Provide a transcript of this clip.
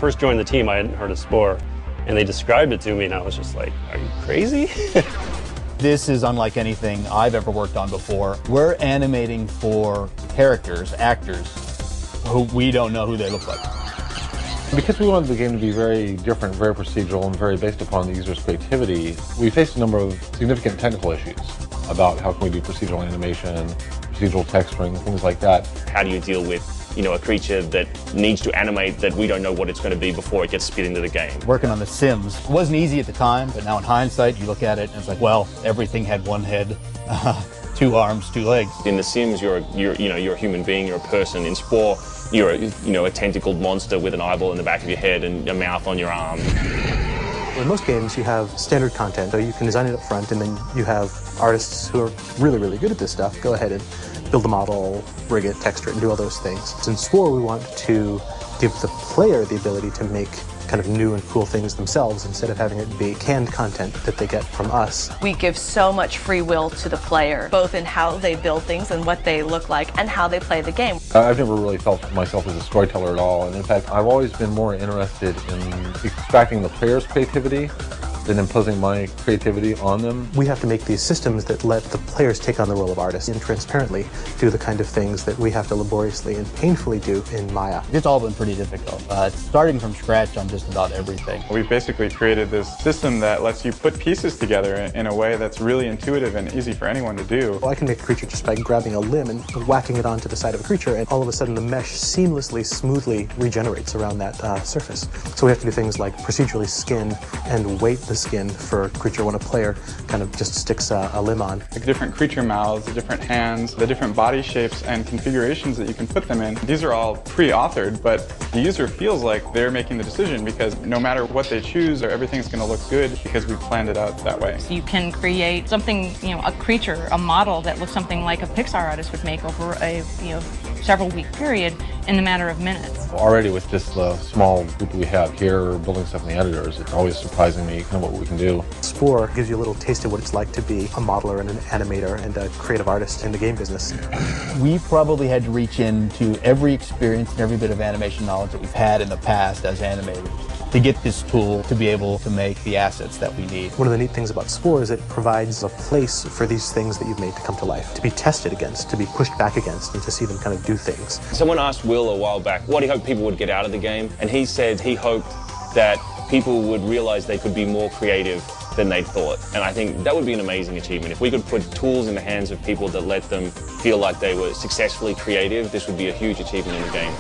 first joined the team, I hadn't heard of Spore, and they described it to me, and I was just like, are you crazy? This is unlike anything I've ever worked on before. We're animating for characters, actors, who we don't know who they look like. Because we wanted the game to be very different, very procedural, and very based upon the user's creativity, we faced a number of significant technical issues about how can we do procedural animation, procedural texturing, things like that. How do you deal with, a creature that needs to animate that we don't know what it's going to be before it gets spit into the game? Working on The Sims wasn't easy at the time, but now in hindsight, you look at it and it's like, well, everything had one head, 2 arms, 2 legs. In The Sims, you're a human being, you're a person. In Spore, you're a tentacled monster with an eyeball in the back of your head and a mouth on your arm. In most games, you have standard content, so you can design it up front, and then you have artists who are really, really good at this stuff go ahead and build a model, rig it, texture it, and do all those things. In Spore, we want to give the player the ability to make kind of new and cool things themselves instead of having it be canned content that they get from us. We give so much free will to the player, both in how they build things and what they look like and how they play the game. I've never really felt myself as a storyteller at all, and in fact, I've always been more interested in extracting the player's creativity than imposing my creativity on them. We have to make these systems that let the players take on the role of artists and transparently do the kind of things that we have to laboriously and painfully do in Maya. It's all been pretty difficult. Starting from scratch on just about everything. We've basically created this system that lets you put pieces together in a way that's really intuitive and easy for anyone to do. Well, I can make a creature just by grabbing a limb and whacking it onto the side of a creature, and all of a sudden the mesh seamlessly, smoothly regenerates around that surface. So we have to do things like procedurally skin and weight the skin for a creature when a player kind of just sticks a limb on. Like different creature mouths, the different hands, the different body shapes and configurations that you can put them in. These are all pre-authored, but the user feels like they're making the decision because no matter what they choose, everything's going to look good because we planned it out that way. You can create something, a creature, a model that looks something like a Pixar artist would make over a, several week period in the matter of minutes. Already with just the small group we have here building stuff in the editors, it's always surprising me kind of what we can do. Spore gives you a little taste of what it's like to be a modeler and an animator and a creative artist in the game business. We probably had to reach into every experience and every bit of animation knowledge that we've had in the past as animators to get this tool to be able to make the assets that we need. One of the neat things about Spore is it provides a place for these things that you've made to come to life, to be tested against, to be pushed back against, and to see them kind of do things. Someone asked Will a while back what he hoped people would get out of the game, and he said he hoped that people would realize they could be more creative than they thought. And I think that would be an amazing achievement. If we could put tools in the hands of people that let them feel like they were successfully creative, this would be a huge achievement in the game.